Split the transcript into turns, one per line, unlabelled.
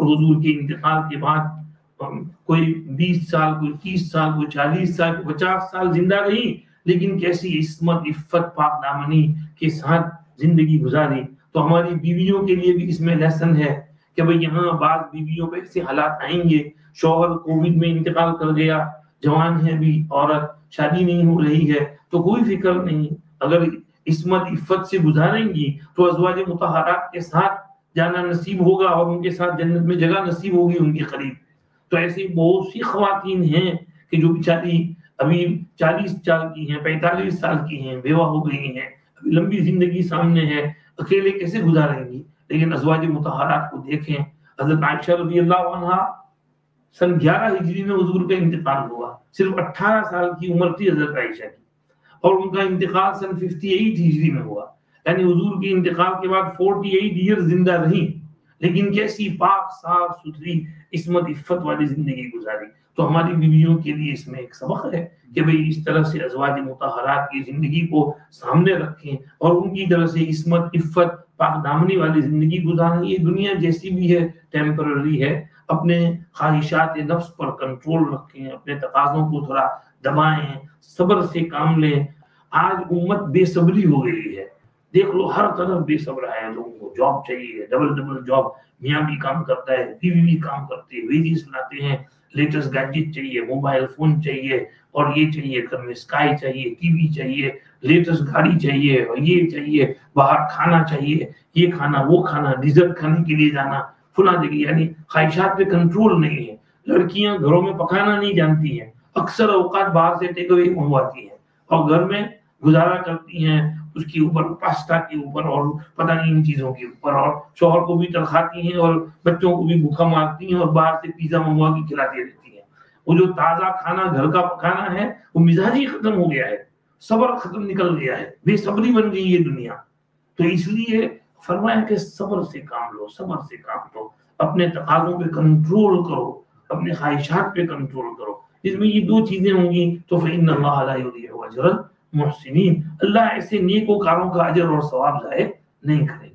اور حضور کے انتقال کے بعد کوئی 20 سال، کوئی 30 سال، کوئی 40 سال، کوئی 50 سال زندہ رہی، لیکن کیسی عصمت، عفت، پاک دامنی کے ساتھ زندگی گزاری. تو ہماری بیویوں کے لیے بھی اس میں لیسن ہے کہ بھئی یہاں بعض بیویوں پہ ایسے حالات آئیں گے، شوہر کووڈ میں انتقال کر گیا، جوان ہے بھی عورت، شادی نہیں ہو رہی ہے، تو کوئی فکر نہیں، اگر عصمت عفت سے گزاریں گی تو ازواج مطہرات کے ساتھ جانا نصیب ہوگا اور ان کے ساتھ جنت میں جگہ نصیب ہوگی ان کے قریب. تو ایسی بہت سی خواتین ہیں کہ جو بیچاری ابھی 40 سال کی ہیں، 45 سال کی ہیں، بیوہ ہو گئی ہیں، ابھی لمبی زندگی سامنے ہے، اکیلے کیسے گزاریں گی. لیکن ازواج مطہرات کو دیکھیں، حضرت عائشہ رضی اللہ عنہا سن 11 ہجری میں حضور کا انتقال ہوا، صرف 18 سال کی عمر تھی حضرت عائشہ کی، اور ان کا انتقال سن 58 ہجری میں ہوا، یعنی حضور کے انتقال کے بعد 48 ایئر زندہ رہی، لیکن کیسی پاک صاف ستھری عصمت عفت والی زندگی گزاری. تو ہماری بیویوں کے لیے اس میں ایک سبق ہے کہ بھئی اس طرح سے ازواج مطہرات کی زندگی کو سامنے رکھیں اور ان کی طرح سے عصمت عفت پاک دامنی والی زندگی گزاریں. یہ دنیا جیسی بھی ہے ٹیمپرری ہے، اپنے خواہشات نفس پر کنٹرول رکھیں، اپنے تقاضوں کو تھوڑا دبائیں، صبر سے کام لیں. آج امت بے صبری ہو گئی ہے، دیکھ لو ہر طرف بے صبر ہے، لوگوں کو جاب چاہیے، ڈبل جاب، میاں بھی کام کرتا ہے، بیوی بھی کام کرتی ہے، ویجز لاتے ہیں، لیٹسٹ گیجٹ چاہیے، موبائل فون چاہیے، اور یہ چاہیے، گھر میں اسکائی چاہیے، ٹی وی چاہیے، لیٹسٹ گاڑی چاہیے، اور یہ چاہیے، باہر کھانا چاہیے، یہ کھانا وہ کھانا، ڈیزرٹ کھانے کے لیے جانا فلاں جگہ. یعنی خواہشات پہ کنٹرول نہیں ہے. لڑکیاں گھروں میں پکانا نہیں جانتی ہیں، اکثر اوقات باہر سے ٹیک اوے منگواتی ہیں اور گھر میں گزارا کرتی ہیں، اس کے اوپر پاستا کے اوپر اور پتہ نہیں ان چیزوں کے اوپر، اور شوہر کو بھی تنخواہتی ہیں اور بچوں کو بھی بھوکا مارتی ہیں اور باہر سے پیزا منگوا کے کھلاتی رہتی ہیں. وہ جو تازہ کھانا گھر کا پکانا ہے وہ مزاج ہی ختم ہو گیا ہے، صبر ختم نکل گیا ہے، بے صبری بن گئی یہ دنیا. تو اس لیے فرمایا کہ صبر سے کام لو، صبر سے کام لو، اپنے تقاضوں پہ کنٹرول کرو، اپنے خواہشات پہ کنٹرول کرو. اس میں یہ دو چیزیں ہوں گی تو فإن اللہ لا یضیع اجر المحسنین، اللہ ایسے نیکوکاروں کا اجر اور ثواب ضائع نہیں کرے.